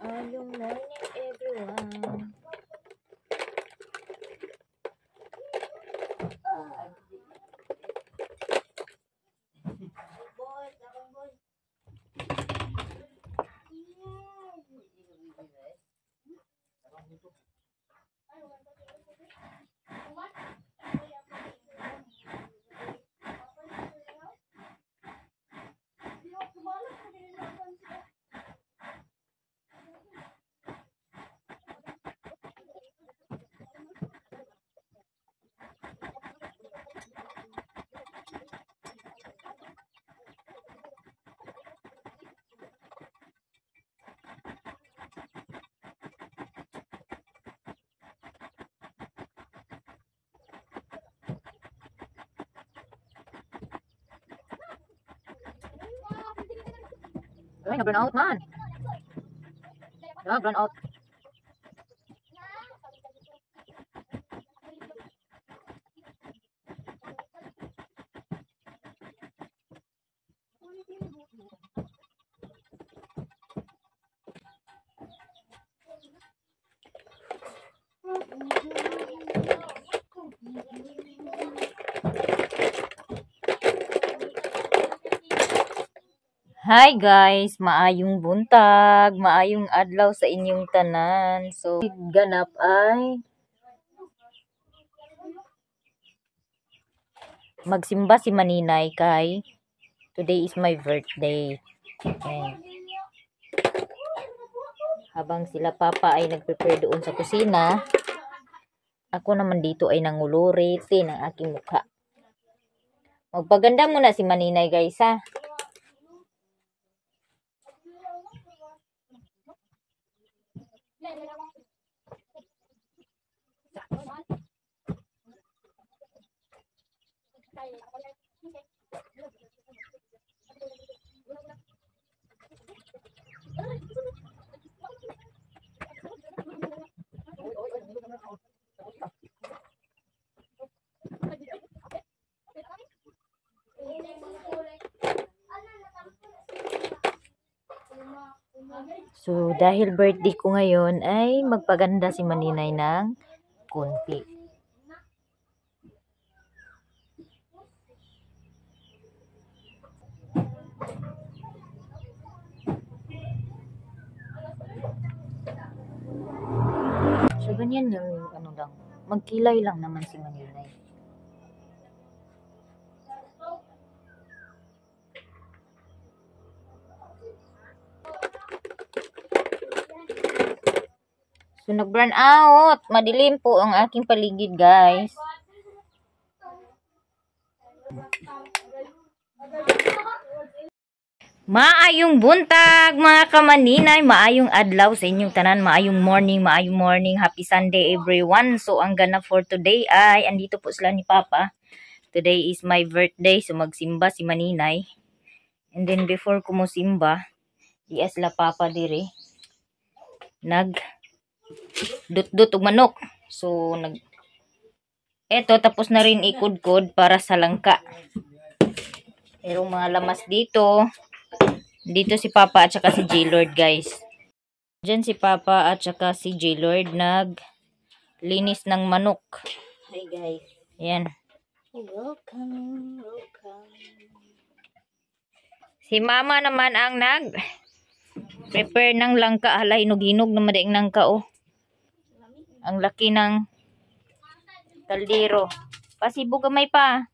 Maayong morning everyone. Ay, na-burn out man. Na-burn out. Hi guys, maayong buntag, maayong adlaw sa inyong tanan. So, ganap ay magsimba si Maninay kay today is my birthday. And habang sila papa ay nagprepare doon sa kusina, ako naman dito ay nanguluriti ng aking mukha. Magpaganda muna si Maninay guys ha. So, dahil birthday ko ngayon ay magpaganda si Maninay ng konti. So, ganyan yung ano lang. Magkilay lang naman si Maninay. So, nag-burn out. Madilim po ang aking paligid, guys. Maayong buntag, mga kamaninay. Maayong adlaw sa inyong tanan. Maayong morning. Happy Sunday, everyone. So, ang ganap for today ay, andito po sila ni Papa. Today is my birthday. So, magsimba si Maninay. And then, before ko mo simba, di sila Papa dire. Dut-dut og manok. So, eto, tapos na rin ikod-kod para sa langka. Pero mga lamas dito. Dito si Papa at saka si J-Lord, guys. Diyan si Papa at saka si J-Lord linis ng manok. Hi, guys. Ayan. Welcome. Si Mama naman ang prepare ng langka. Hala, hinog-hinog na madaing langka, oh. Ang laki ng kaldero. Pasibo gamay pa.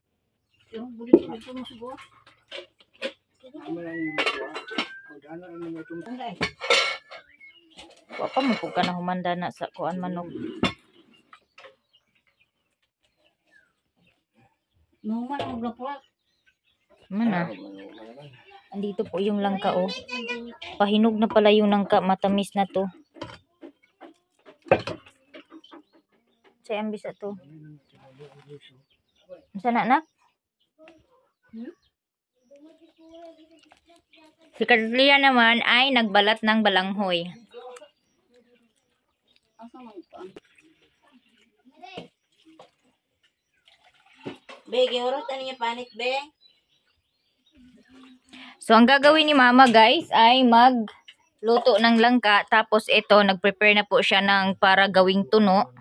Wa pa mo ka na humanda na sa kuan manok. Mana? Andito po yung langka, oh. Pahinog na pala yung langka. Matamis na to. Say ambis to. Sana anak? Si Carlia naman ay nagbalat ng balanghoy. Be, giurot ano niya panit, be? So, ang gagawin ni Mama, guys, ay luto ng langka. Tapos ito, nag-prepare na po siya ng para gawing tuno.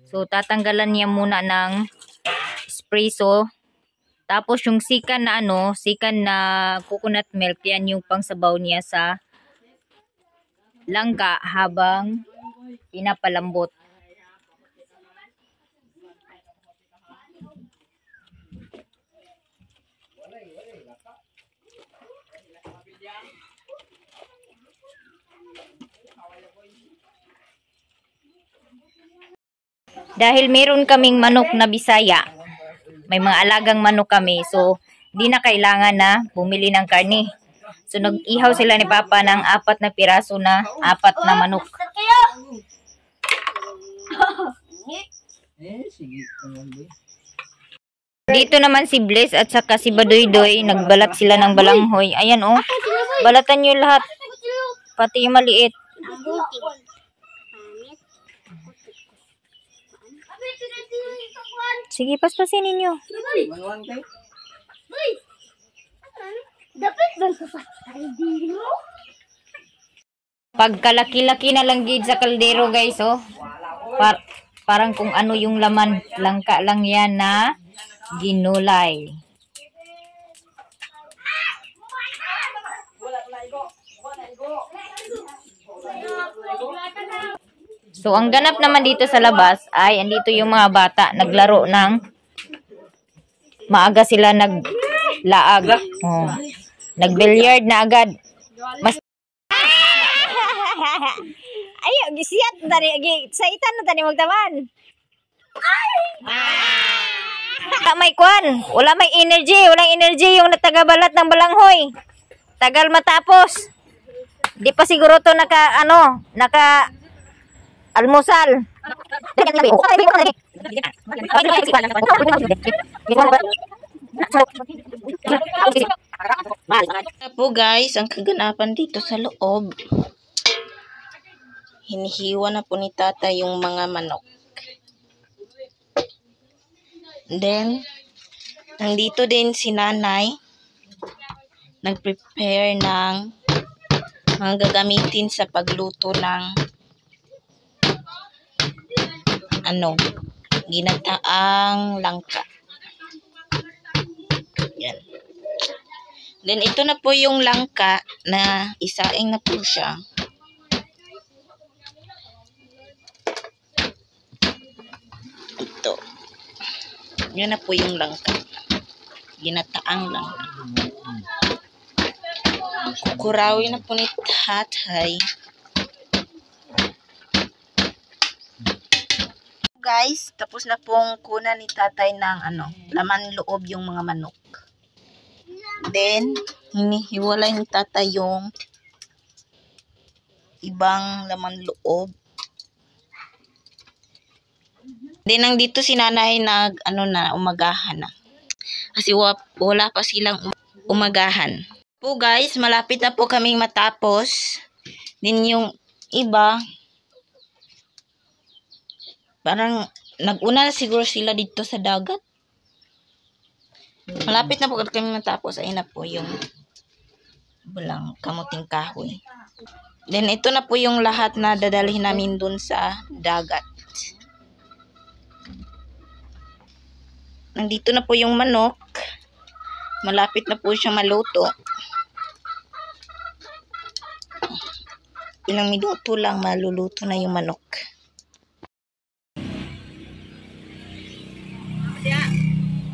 So, tatanggalan niya muna ng espresso. Tapos yung sikan na sikan na coconut milk, yan yung pangsabaw niya sa langka habang pinapalambot. Dahil meron kaming manok na Bisaya, may mga alagang manok kami, so di na kailangan na bumili ng karne. So nag-ihaw sila ni Papa ng 4 na piraso na 4 na manok. Dito naman si Bliss at saka si Badoydoy, nagbalat sila ng balanghoy. Ayan oh, balatan nyo lahat, pati yung maliit. Sige, paspasin ninyo. Pagkalaki-laki na lang gid sa kaldero, guys, oh. Parang kung ano yung laman, langka lang yan na ginulay. So, ang ganap naman dito sa labas ay andito yung mga bata naglaro ng maaga sila naglaag. Oh. Nag-billiard na agad. Mas ayo, gisiyat tani sa itan na tani magtaman. May kwan, wala may energy, walang energy yung natagabalat ng balanghoy. Tagal matapos. Di pa siguro to naka almusal. Po guys, ang kaganapan dito sa loob. Hinihiwa na po ni tata yung mga manok. Then, nandito din si nanay. Nag-prepare ng mga gagamitin sa pagluto ng ginataang langka. Yan. Then, ito na po yung langka na isaing na po siya. Ito. Yan na po yung langka. Ginataang langka. Kukurawin na po ni tatay. Guys, tapos na pong kunan ni tatay ng laman loob yung mga manok. Then, hinihiwalay ni tatay yung ibang laman loob. Then, nandito si nanay umagahan na. Kasi wala pa silang umagahan. Po guys, malapit na po kaming matapos. Then, yung iba, parang nag-una na siguro sila dito sa dagat. Malapit na po kami matapos. Ayun na po yung kamuting kahoy. Then ito na po yung lahat na dadalhin namin dun sa dagat. Nandito na po yung manok. Malapit na po siya maluto. Ilang minuto lang maluluto na yung manok.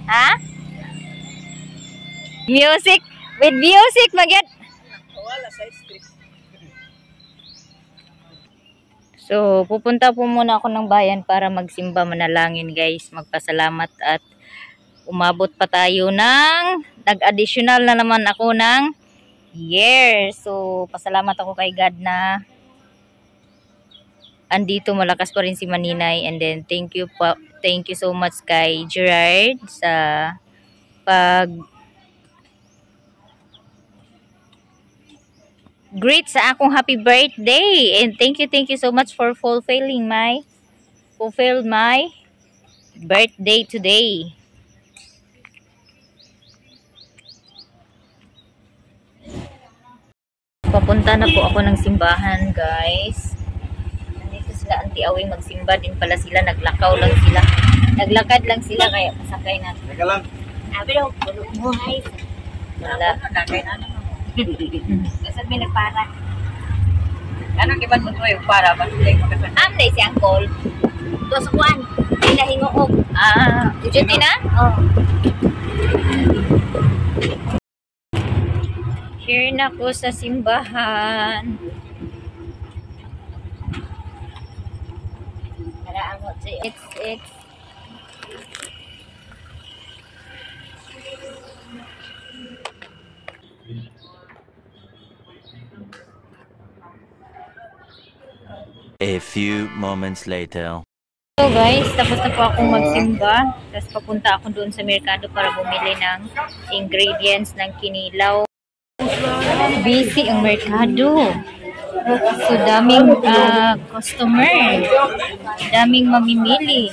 Ha? Music? With music, magyat. So, pupunta po muna ako ng bayan para magsimba, manalangin guys. Magpasalamat at umabot pa tayo ng nag-additional na naman ako ng year. So, pasalamat ako kay God na andito, malakas pa rin si Maninay. And then, thank you so much kay Gerard sa greet sa akong happy birthday. And thank you so much for fulfilled my birthday today. papunta na po ako ng simbahan, guys. Nandito sila, Auntie Awing, magsimba din pala sila. Naglakaw lang sila. Naglakad lang sila, kaya pasakay na. Teka lang. Pero, buhay. Wala. Nagay na naman. Nasaan may nagpara? Anong iban mo ito yung para? Ba't sila yung magkasal? Amday si Uncle. Ito sa kuwan. Hinahingoog. Ah, duty na? Oo. Here na ko sa simbahan. Naraangot siya. It's A few moments later. So guys, tapos na po akong magsimba. Tapos papunta ako doon sa merkado para bumili ng ingredients ng kinilaw. Busy ang merkado. So daming customer. Daming mamimili.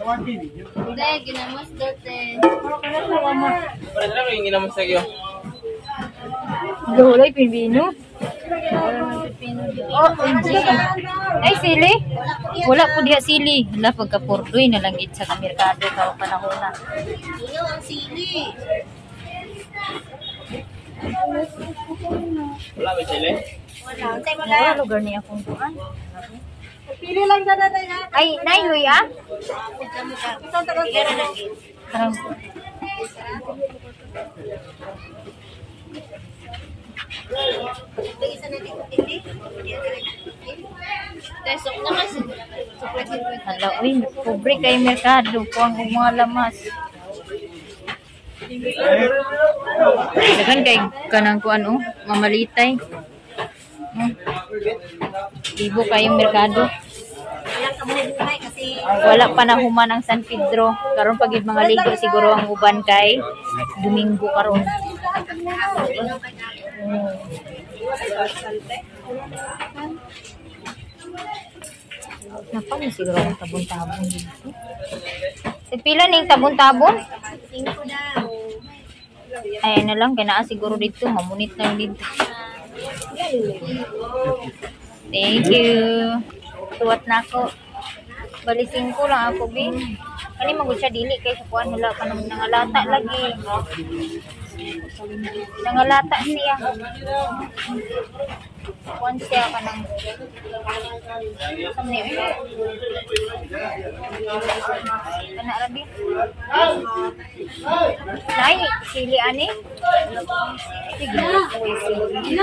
Hindi, ginamos dote. Para lang yung ginamon sa iyo. Gulay, pinbino. Oh, unji. Ay, sili? Wala po diha sili. Hala, pagka-pordoy na lang sa merkado kao panahon na. Iyo ang sili. Wala ba sila? Wala. Unsay mo Wala na? lugar niya akong tuan. Pili lang ka na na. Ay, nay, Luy, ah? Ito tagal kira na. Parang, Isa na hindi. Tesok na kasi. hala, uy, pobre kay merkado po ang mga lamas. Dagan kay kanang kuan oh, mamalitay. Ibo kayong merkado. Walang kabuhay kasi Wala pa na human ang San Pedro. Karon pagid mga ligo siguro ang uban kay Domingo karon. Napa ni siguro ang tabon-tabon dito. Pila ning tabon-tabon? 5 daw. Ay na lang kaya naa siguro dito mamunit lang dito. Thank you. Tuwat na ako. Bali 5 lang ako, Bin. Kani magud siya dili kay sa kuan wala pa nang nangalata lagi. Nangalata siya. Kuan siya kanang samne. Kana rabi. Nay, sili ani. Sige, sili.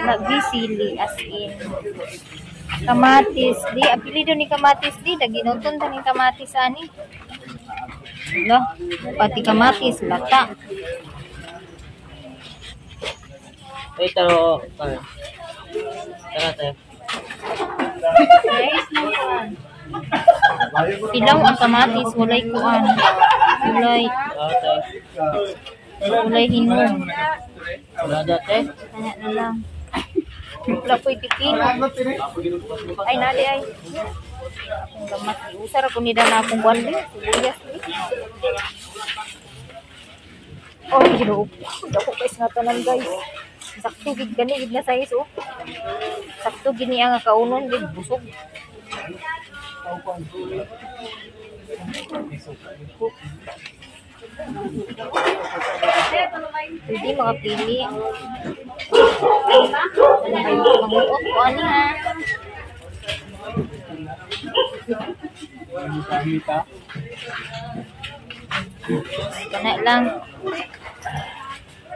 Nagbisili as in kamatis di apelido ni kamatis di daginuton ta ning kamatis ani lo pati kamatis lata Ito. Tara tayo. ilaw ang kamatis walay kuan walay hinog Wala dati. kanya na lang wala ko'y pipino ay nali ay akong gamat usar ako nila na akong buwan din sibuyas din oh ginoo ako guys nga tanan guys sakto gid gani gid na size oh sakto gini ang kaunon gid busog hindi makapili manguot ko ani ha kana lang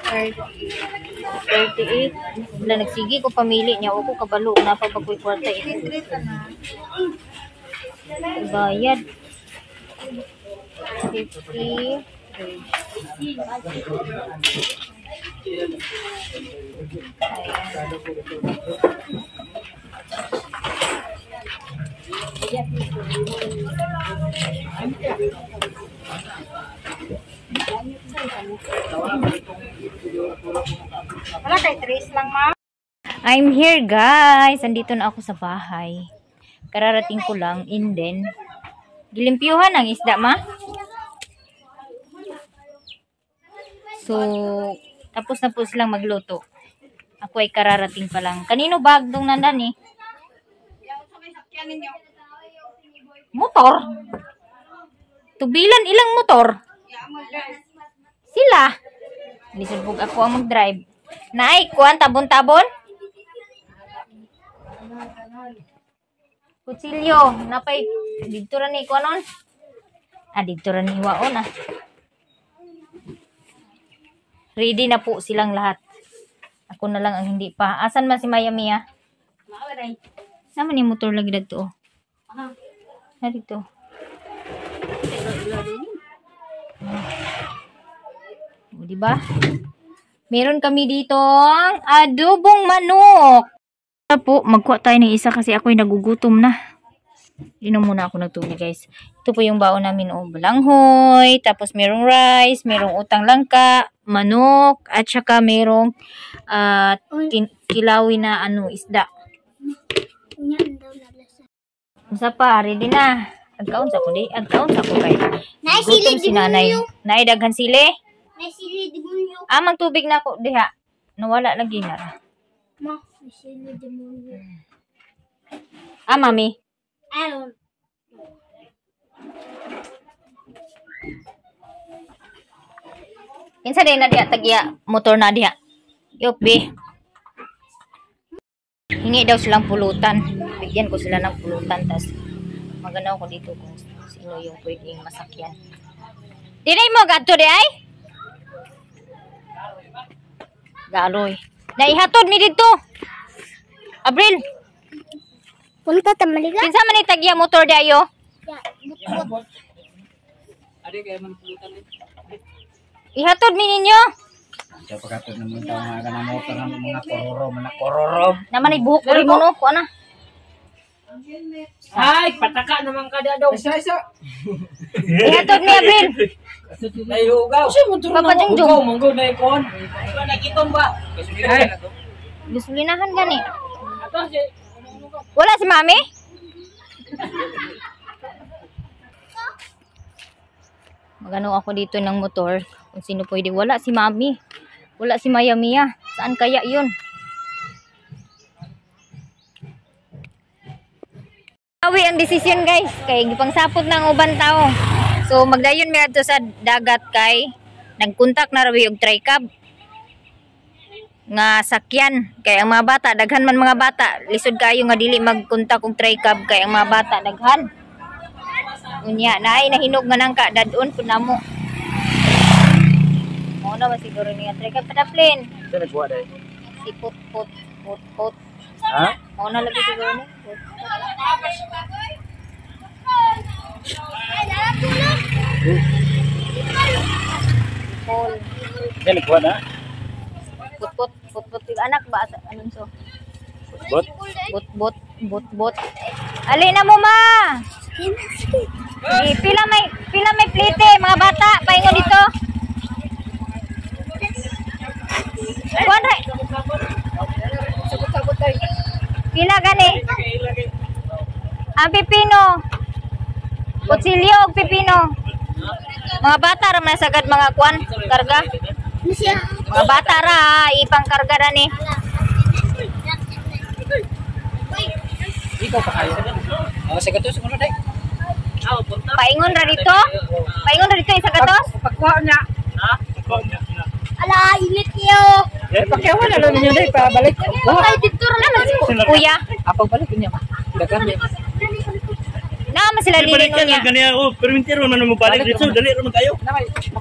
38 wala nagsigi ko pamili niya ako kabalo na pa bagoy kwarta bayad 50 Wala kay Trace lang, ma. I'm here guys. Andito na ako sa bahay. Kararating ko lang. And then, gilimpyuhan ang isda ma. So, tapos na po silang magluto. Ako ay kararating pa lang. Kanino bagdong nandan eh? Motor? Tubilan ilang motor? Sila. Lisubog ako ang mag-drive. Nay, kuhan tabon-tabon? Kutsilyo. Napay, dito rin ni kuhanon. Dito rin ni waon ah. Ready na po silang lahat. Ako na lang ang hindi pa. Asan man si Maya Mia? Naman yung motor lagi dito. Dito. O, diba? Meron kami dito ang adobong manok. Po, magkuha tayo ng isa kasi ako'y nagugutom na. Inom muna ako ng tubig guys. Ito po yung baon namin. O, balanghoy. Tapos merong rice. Merong utang langka. Manok. At saka merong kilawin na isda. Isa pa. Ready na. Agkaon sa ko di. Agkaon sa ko kayo. Gutom si nanay. Naidaghan sili. Naisili di mo. Amang tubig na ako. Diha. Nawala lagi na. Ma, naisili di mo. Mami. Ayun. Kinsa din na diha tagya motor na diha. Yopi. Hingi daw silang pulutan. Bigyan ko sila ng pulutan tas maganaw ko dito kung sino yung pwedeng masakyan. Dinay mo gadto di ay? Galoy. Naihatod mi dito. Abril. Punta ta maliga. Kinsa man ni tagya motor di ayo? Ade kaya man pulutan ni. Ihatod mi ninyo. Sa pagkatod ng mga tao mga motor ng mga kororo. Naman ibuhok rin mo no. Kuha na. Ay, pataka naman ka daw. Isa. Ihatod mi Abril. Ay, ugaw. Kasi mo turo Papa na Jungjung. ugaw. Monggo na ikon. Nakitom ba? Ay. Gasolinahan gani. Ato si. Wala si Mami? Magano ako dito ng motor. Kung sino pwede. Wala si Mami. Wala si Maya Mia. Saan kaya yun? Awi ang desisyon guys. Kay gipang sapot ng uban tao. So magdayon mi adto sa dagat kay nagkontak na rawi og tricab nga sakyan kay ang mga bata daghan man mga bata lisod kayo nga dili magkontak og tricab kay ang mga bata daghan. Unya naay nahinog nga nangka dadon pud namo. Mo na ba siguro ni tricab padaplin. Sa nagwa dai. Si put. Ha? Mo na lagi siguro ni. Pol. Sa nagwa na. Put anak ba anong so? Bot. Bot. Ali na mo ma. Pila may plite mga bata paingon dito. Kuan re. Pila gani? Ang pipino. Kutsilyo og pipino. Mga bata ra man sagad mga kuan karga. Mga bata ra ipang karga ra ni. Ikaw pa kayo. Sa gatos kuno dai. Paingon ra dito. Paingon ra dito isa katos. Pagkuha niya. Ha? Ala, init niyo. Eh, pakiawan na lang niyo dai para balik. Ay dito ra naman si kuya. Apang balik niya. Dagan niya. Naman sila dili niya. Kanya permintero na mo balik dito dali ra man kayo.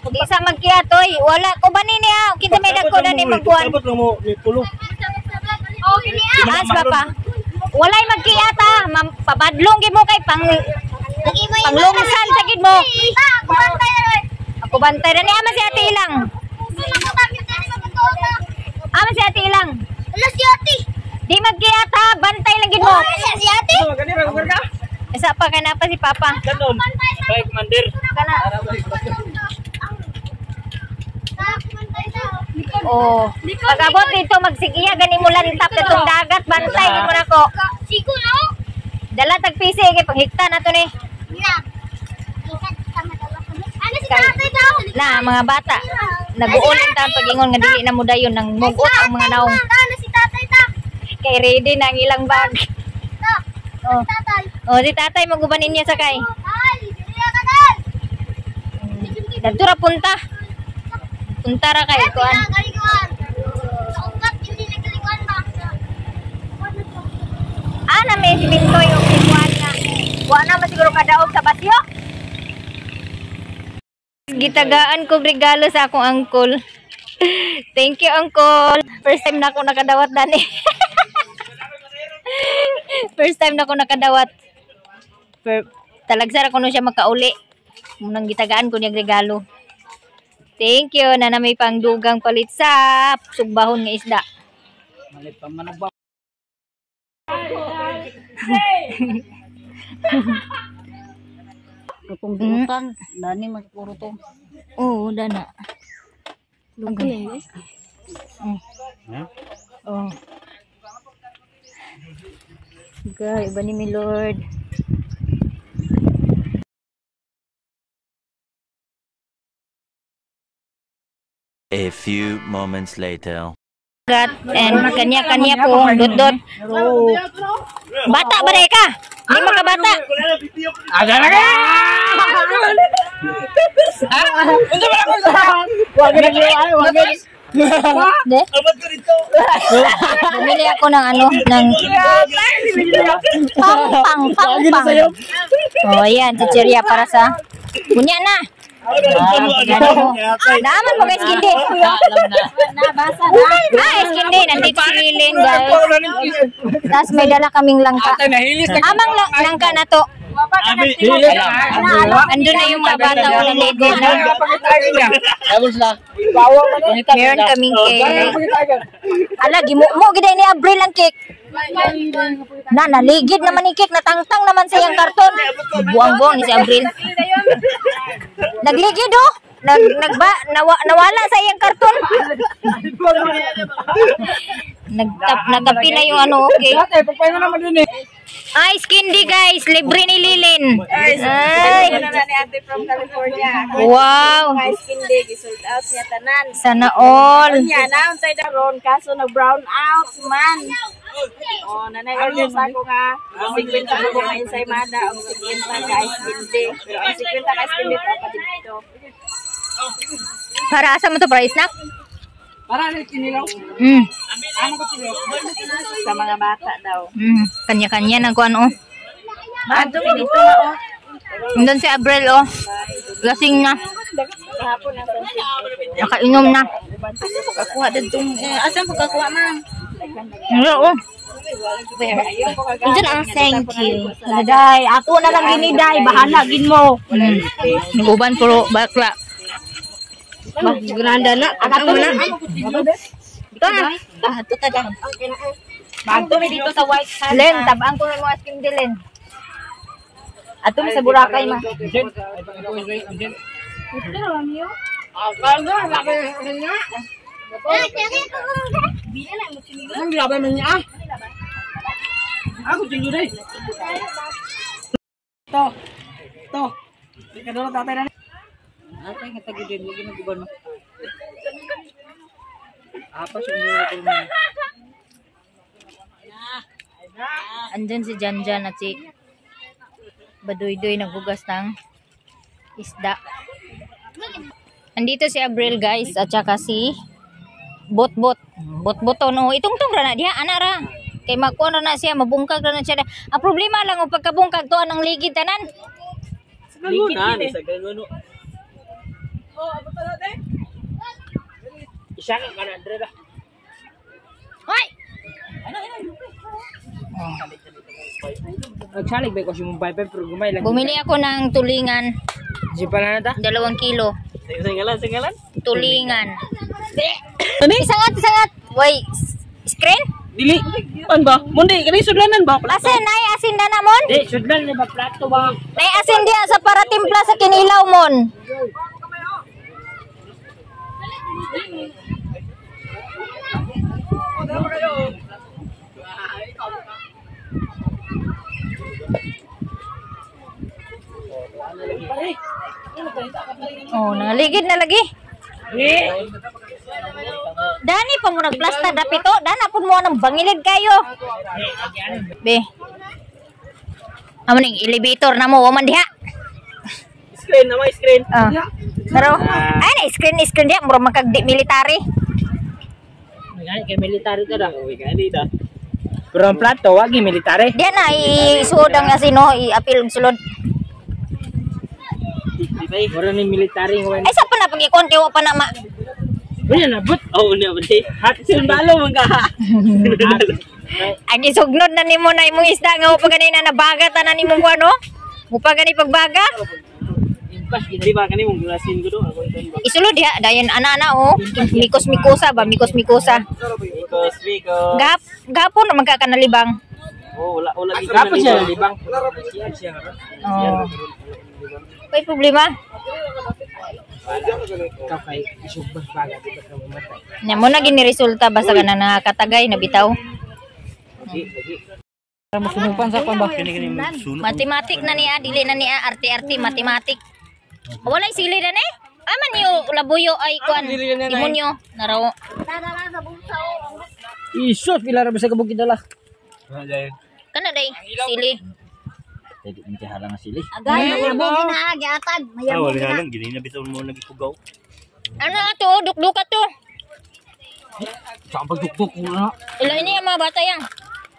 Di sa magkiyatoy. Wala ko ba ni niya? Kinsa may dako na ni magkuan. Dapat lang mo ni tulog. Oh, gini ah. As papa. Walay magkiyata. Papadlong gid mo kay panglungsan sa gid mo. Bantay na. Ako bantay ra ni ama si Ate Ilang. Ama si Ate Ilang. Ala si Ate. Di magkiyata, bantay lang gid mo. Si Ate. Gani ra ka? Isa pa kana pa si papa. Kanon. Bye, Commander. Kana. Bantay na. Oh. Pag-abot dito, magsigiya, gani mo lang tap na itong dagat, bantay, mo na ko. Sigo no? Dala tagpisi, kay paghikta na to ni. Yeah. Ano si tatay daw? Na, mga bata. Nag-uulan ta pag-ingon nga dili na mo dayon nang mugot ang mga naong. Ano si tatay ta? Kay ready na ang ilang bag. Ta. Oh. Tatay. Oh, si tatay magubanin niya sakay. Ay, dili ka dal. Dagtura punta. Punta ra kay kuan. Galiguan. Ugat hindi nagaliguan ba? Ana may si Bintoy og kuan nga. Wa na masiguro kadaog sa basyo. Gitagaan ko regalo sa akong uncle. Thank you, uncle. First time na ako nakadawat dani. First time na ako nakadawat. Talagsara ko no siya makauli. Munang gitagaan ko niyang regalo. Thank you na may pangdugang palit sa sugbahon nga isda. Malit pa man ba? Kapong dutan, dani mas puro to. Oo, dana. Okay. Oh. Okay, iba ni mi Lord. A few moments later. And kanya-kanya po, dot-dot. Bata ba na ka? Hindi makabata. Aga na ka! Wag na niyo, wag na. De? Bumili ako ng ano, ng pang. Oh, yan, chichirya para sa kunya na. Daman mo guys, kindi. Nabasa na. Kindi, nandito si Lilin, guys. Tapos may dala kaming langka. Amang langka na to. Andun na yung mga bata ko naligo na. Meron kaming cake. Ala, gimumo giday ni Abril ang cake. Na, naligid naman ni cake. Natangtang naman sa iyang karton. Buang-buang ni si Abril. Nagligid oh. Nawala sa iyang karton. Nagtapi na yung ano, okay. Ay, Skindi guys, libre ni Lilin. Ay. From California. Wow. Mga Skindi, gisold out niya tanan. Sana all. Nya na untay daron kaso na brown out man. Oh, nanay-order sa ako nga 50 ko nga ensaymada o 50 ka Skindi. Pero ang 50 ka Skindi pa pa dito. Para asa mo to, para snack? Para na kinilaw. Ano ko tulo? Sa mga bata daw. Kanya-kanya nang kuan oh. Adto dito na oh. Nandun si Abril oh. Lasing na. Kahapon na sa Nakainom na. kakuha dadtong asan po kakuha man? Wala oh. Ito na ang thank you. Day, ato na lang gini day, bahala gin mo. Uban puro bakla. Granda na. Ato na. Ito na. Ito ta daw. Bago mi dito sa White House. Len, tabang ko na mga skin dilen. Ato sa Boracay ma. Ang grabe man niya. Ako tulo dai. To. Ika dolo tatay na. Atay nga tagidin mo ginaguban mo. Apa sumuro ko man. Andun si Janjan at si Badoy-doy naghugas ng isda. Andito si Abril guys at saka si Bot-bot. Bot-boton oh. Itong-tong ra na diha ana ra. Kay makuha na siya, mabungkag na siya. Ang problema lang o pagkabungkag to anang ligid tanan. Ligid ni sa ganono. Oh, ato na dai. Isa ka kana Andre. Hoy! Nagsalig ba ko si mong baypay pero gumay lang. Bumili ako ng tulingan. Si pa na ta? 2 kilo. Singalan. Tulingan. Isangat. Wait, screen? Dili. An ba? Mundi kani sudlanan ba? Asin na namon? Di, sudlan ni ba plato ba? Nay asin diya sa para timpla sa kinilaw mon. Oh, nangaligid na lagi. Dani pa mo nagplasta dapito. Dana pud mo nang bangilid kayo. Be. Amo ning elevator na mo wa man diha. Screen na may screen. Pero ay na screen diha mura magkagdi military. Ngani kay military ta dang uwi kay dito. Pero ang plato wagi military. Diha na isuod ang asino i-appeal og sulod. Mura ni military ngwan. Ay sa pa na pagikon kay wa pa na ma. Unya nabot. Oh, unya ba di? Hat sundalo man ka. Ay gisugnod na nimo na imong isda nga wa pa ganina nabagat na nimo kuno. Mo pa gani pagbaga. Impas gid ba kani mong glasin ko do ako ito. Isulod diha dayon ana oh. Mikos-mikosa ba mikos-mikosa. Mikos. Gapon na magkakanalibang. Oh, wala gid. Kapos siya libang. Siya. Oh. May problema. Kapay isubas baga dito sa mamatay. Nya mo na gini resulta basta ka na nakatagay na bitaw. Masunupan sa kon ba? Matematik na niya, dili na niya arte-arte matematik. Wala sili na ni. Aman yo labuyo ay kuan. Demonyo naraw. Isos pila ra ba sa kabukid dala. Kana day sili. Jadi minti halang sili. Agay, mayabog na, giatag. Mayabog na. halang gini na bitaw mo nagipugaw. Ano to? Dukdukat to. Saan pagdukduk mo na? Ila ini ang mga bata yang.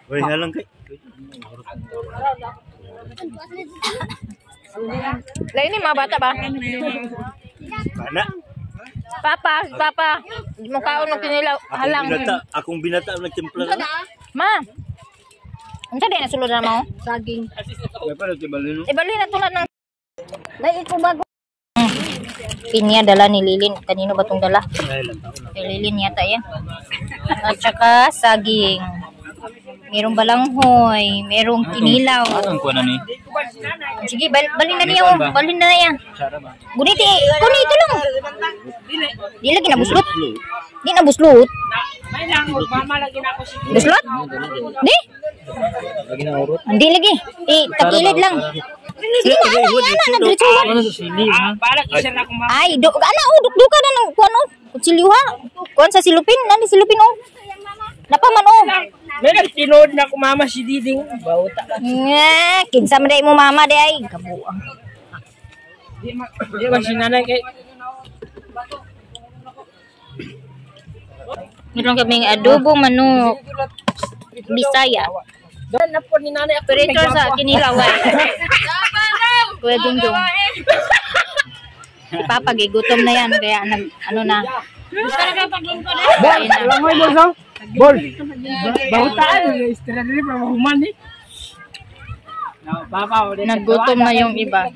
Hoy halang kay. Ila ini mga bata ba? Mana? Papa. Mukhaon ng kinilaw halang. Akong binata nagtimpla na. Ma. Unsa din nasulod na mo? Saging. Ibali na tulad ng dai ko bago. Pinya dala ni Lilin. Kanino ba tong dala? Kay Lilin yata yan. At saka saging. Merong balanghoy, merong kinilaw. Ang kuha na ni. Sige, balin na niya. Balin na niya. Guniti, kuni ito lang. Di lagi na buslot. Di na buslot. May lang mama lagi na ako si Buslot? Di? Lagi na urot. Hindi lagi. Takilid lang. Sige na, ana, nagritsuhan. Balak isa na akong Ay, dukduka na ng kuan oh. Kutsilyuha. Kuan sa silupin, nani silupin oh. Napaman oh. may nagtinood na ako mama si Diding. Bauta ka. Nga, kinsa man day mo mama day ay kabuang. Di ba si nanay kay Meron kaming adobong manok. Bisaya. doon na po ni nanay ako. Operator sa kinilaw ay. Kuya Dungjong. Si Papa gigutom na yan kaya ano na. Bol, langoy bol so. Bol. Bautaan ni istra dili pa mahuman ni. Papa, Naggutom na yung iba.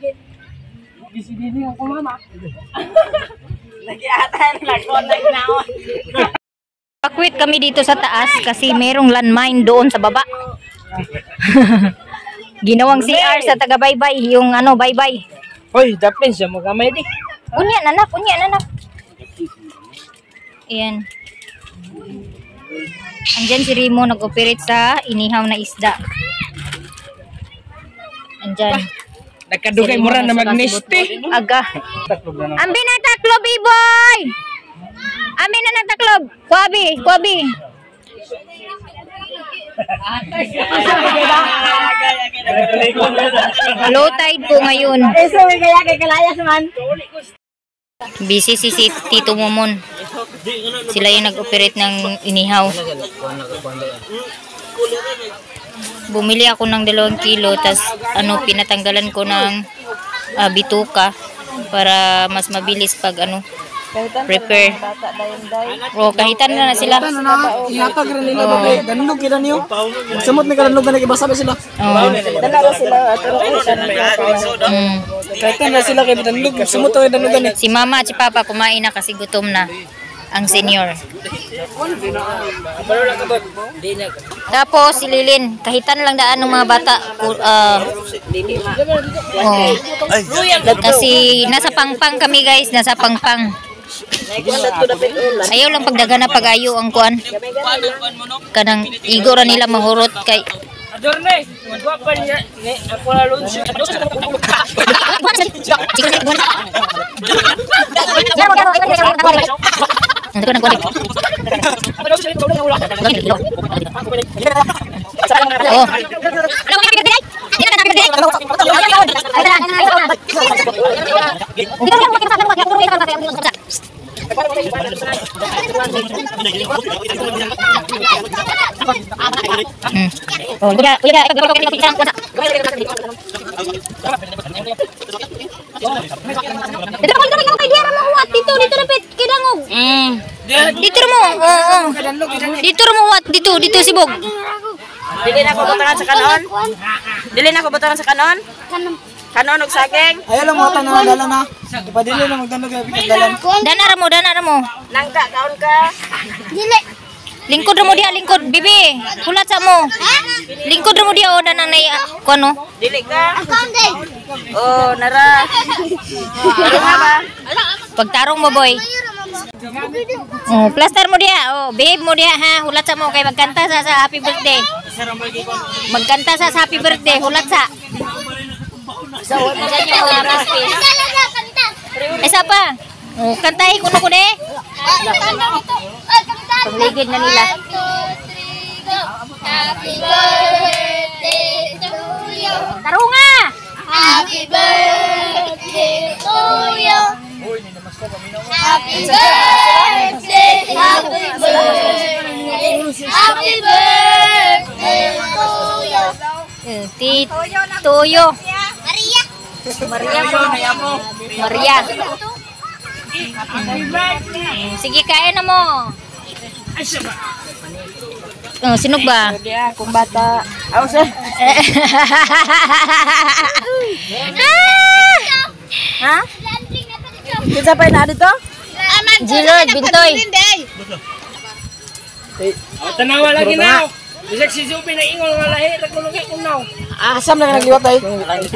Si Diding ako mama. Pakwit kami dito sa taas kasi merong landmine doon sa baba. Ginawang CR sa taga-baybay, yung ano, baybay. Hoy, dapin siya magamay di. Unya nanak. Ayan. Andyan si Rimo nag-operate sa inihaw na isda. Andyan. Nagkadugay mo ran na magnesti. Aga. Ambi na taklo, B-boy! Ambi na nagtaklob. Kwabi. Low tide po ngayon. Busy si Tito Momon. Sila yung nag-operate ng inihaw. Bumili ako ng 2 kilo, tas pinatanggalan ko ng bituka para mas mabilis pag prepare. O, kahitan na sila. Ihatag rin nila ba? Ganun kita niyo. Samot may ganun na ibasa ba sila? Dala sila. Kahit na sila kay danlog. Samot ay danlogan eh. Si Mama at si Papa kumain na kasi gutom na. Ang senior. Tapos si Lilin, kahitan lang daan ng mga bata. Kasi nasa pangpang kami guys, nasa pangpang. Ayaw lang pagdagan na pag-ayo ang kuan. Kanang igo ra nila mahurot kay Adorne, magwa pa niya. Ako na lunch. Oh, udah. Dito dapat kidangog. Dito mo. Dito mo wat dito sibog. Dili na ko botaran sa kanon. Dili na ko botaran sa kanon. Kanon og saging. Ayaw lang mga tanong dala na. Ipadili lang magdamag dalan. Dana mo. Nangka kaon ka. Dili. Lingkod mo dia, lingkod. Bibi, hulat sa mo. Lingkod mo dia o dana na kuno. Dili ka. Account day. Oh, nara. Ano nga ba? Pagtarong mo boy. Oh, plaster mo dia. Oh, behave mo dia ha. Hulat sa mo kay magkanta sa happy birthday. Magkanta sa happy birthday, hulat sa. So, diyan yung mga raspis. Isa pa. Oh, kantahin ko de. Pagligid na nila. Happy birthday to you. Tarunga! Happy birthday to you. Happy birthday, happy birthday, happy birthday to you. Tuyo. Maria. Maria. Sige, kain na mo. Oh, sinog ba? Dia kung bata. Aw sa. Ha? Kinsa pa na dito? Jilord, Bintoy. Tanawa lagi na. Bisag si Zupi na ingol nga lahi nagkulong kay kunaw. Asam na nagliwat ay.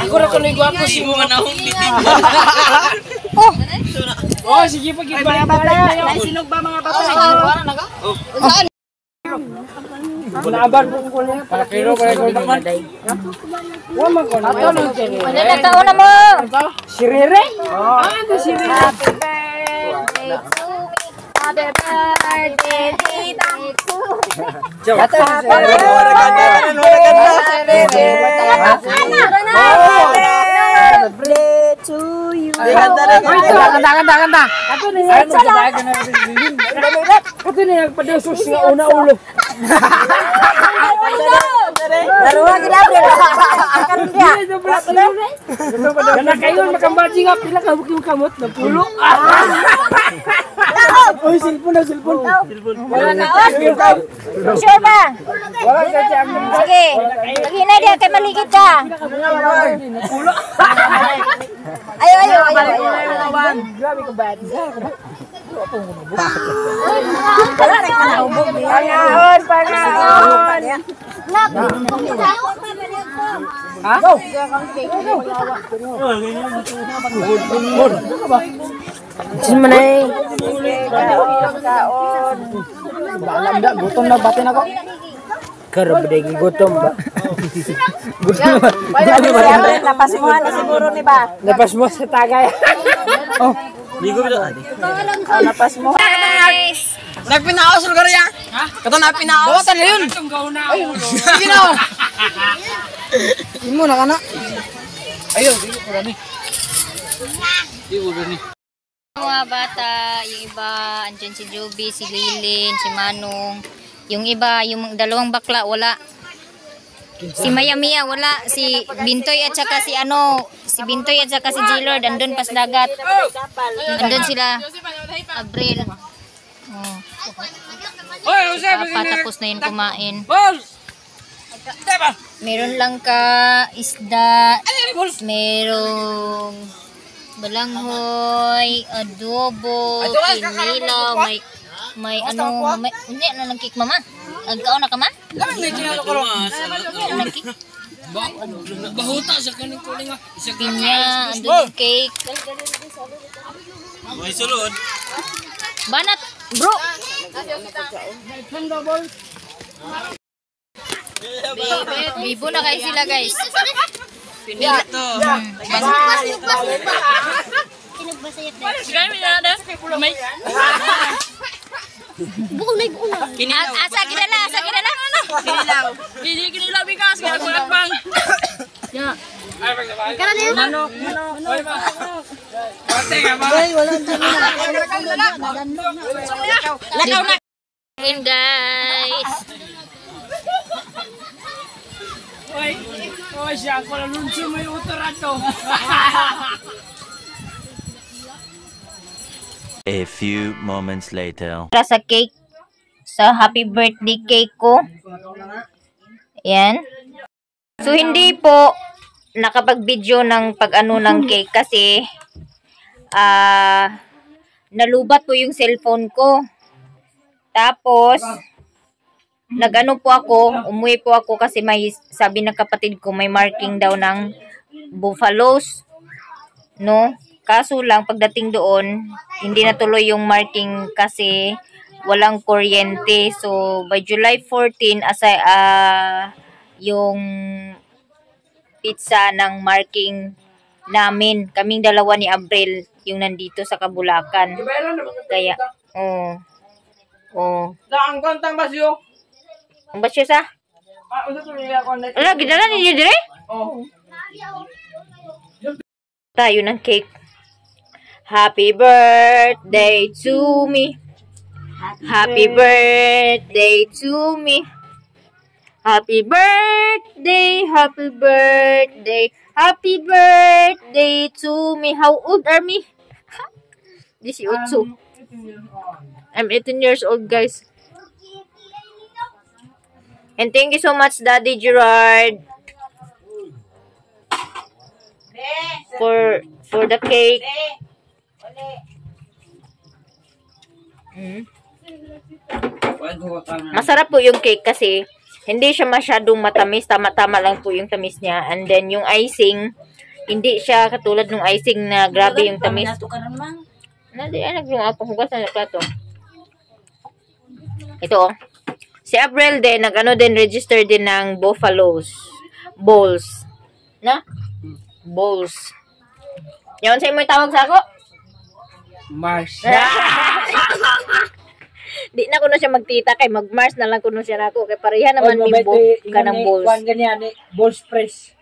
Ako ra kuno gwapo si mo na hong Oh, sige pa gid ba Nay sinog ba mga bata? Naabar po ko niya para kiro para ko man. Wa man ko. Ano na taon na mo? Sirere? Ano sirere? Happy birthday, tita. Kanta. Kato na nagpadasos nga una ulo. Daruha gila karon dia. Kana kayo makambaji nga pila ka buki kamot na pulo. Oy, silpon. Wala na. Sure ba? Sige. Lagi na dia kay maligid ka. Ayo. Grabe ka bad. Pangaon. Ha? Simanay. Balamda gutom na batin ako. Karo bedeng gutom ba. Lapas mo na siguro ni ba? Lapas mo sa tagay. Oh, Ligo ba ito? Lapas mo. Guys. nagpinaos lugar ya. Ha? Kato na pinaos. Bawatan na yun. Sige na. Imo na kana. Ayaw, di ko ni. Di ko ni. Mga bata, yung iba, andyan si Joby, si Lilin, si Manong. Yung iba, yung dalawang bakla, wala. Si Maya Mia, wala. Si Bintoy at saka si Bintoy at saka si Jilord, andun pas dagat. Andun sila. Abril. Oh. Tapos na yun kumain. Meron lang ka isda, merong balanghoy, adobo, kinilaw, may hindi na nagkik mama. Agkao na ka ma? Nagkik. Bahuta sa kaning kuling. Pinya, andun yung cake. May sulod. Banat, bro. Bibo na kayo sila, guys. Pinito. Kinagbasayat na. Sige, may nada. May. Buong na. Asa kinala. Kinilaw. Kinilaw bigas. Kaya kulat pang. Karan na yun. Lakaw na. Ayan, guys. Oy, siya ako na lunso may utorato. A few moments later. Para sa cake, sa happy birthday cake ko. Ayan. So, hindi po nakapag-video ng pag-ano ng cake kasi nalubat po yung cellphone ko. Tapos, nag-ano po ako, umuwi po ako kasi may sabi ng kapatid ko may marking daw ng buffaloes. No? Kaso lang, pagdating doon, hindi natuloy yung marking kasi walang kuryente. So, by July 14, yung pizza ng marking namin. Kaming dalawa ni Abril, yung nandito sa Kabulakan. Kaya, Ang kontang basyo. ang basyo sa? Ano to niya connect? Ano, ginala ninyo dire? Oh. Tayo ng cake. Happy birthday to me. Happy birthday to me. Happy birthday, happy birthday, happy birthday to me. How old are me? 18. I'm 18 years old, guys. And thank you so much, Daddy Gerard, for the cake. Masarap po yung cake kasi hindi siya masyadong matamis. Tama-tama lang po yung tamis niya. And then yung icing, hindi siya katulad ng icing na grabe yung tamis. Hugas na plato. Ito, si Abril din, nag-ano din, register din ng buffaloes. Bowls. Na? Bowls. Yan, sa'yo mo yung tawag sa ako? Mars. Di na ko na siya magtita kay mag-Mars na lang ko na siya nako kay pareha naman mimbo ka ng balls. Kuan ganyan ni balls press.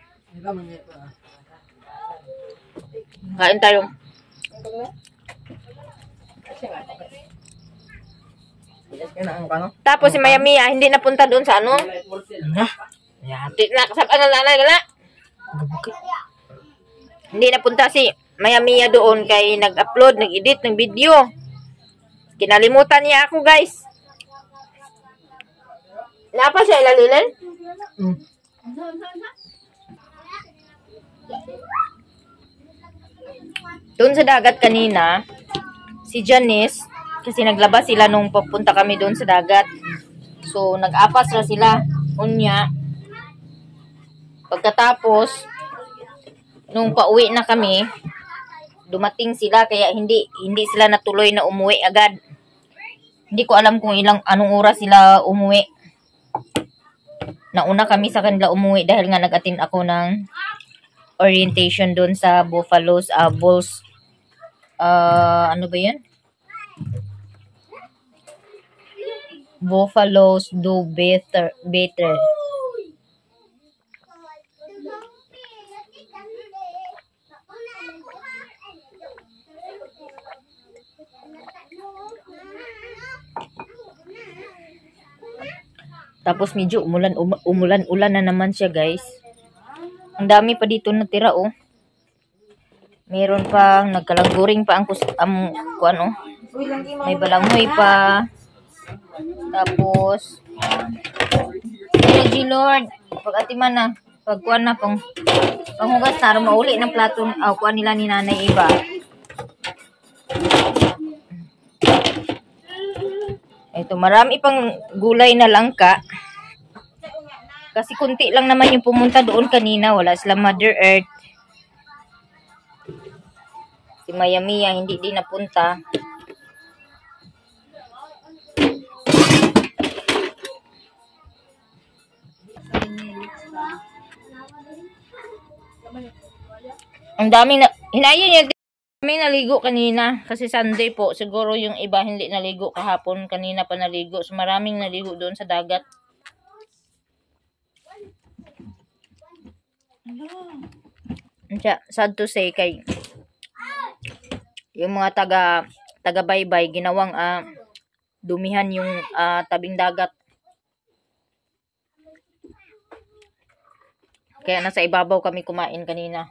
Kain tayo. Tapos si Maya Mia hindi napunta doon sa ano? Di na kasab na. Hindi napunta si Maya Mia doon kay nag-upload, nag-edit ng video. Kinalimutan niya ako, guys. Napa siya ilalunan? Doon sa dagat kanina, si Janice, kasi naglabas sila nung papunta kami doon sa dagat. So, nag-apas na sila. Unya. Pagkatapos, nung pauwi na kami, dumating sila kaya hindi sila natuloy na umuwi agad. Hindi ko alam kung anong oras sila umuwi. Nauna kami sa kanila umuwi dahil nga nag-attend ako ng orientation doon sa Buffaloes Bulls. Ano ba 'yan? Buffaloes do better. Tapos medyo umulan na naman siya, guys. Ang dami pa dito natira, oh. Meron pang nagkalangguring pa ang kuan, oh. May balanghoy pa. Tapos G Lord, pag-atiman na, pagkuan na panghugas na mauli ng plato, kuan nila ni Nanay Iba. Ito, marami pang gulay na langka. Kasi kunti lang naman yung pumunta doon kanina. Wala sila Mother Earth. Si Si Maya Mia hindi din napunta. Ang daming hinayin niya. Kami naligo kanina kasi Sunday po. Siguro yung iba hindi naligo kahapon. Kanina pa naligo. So maraming naligo doon sa dagat. Sad to say kay yung mga taga baybay ginawang dumihan yung tabing dagat. Kaya nasa ibabaw kami kumain kanina.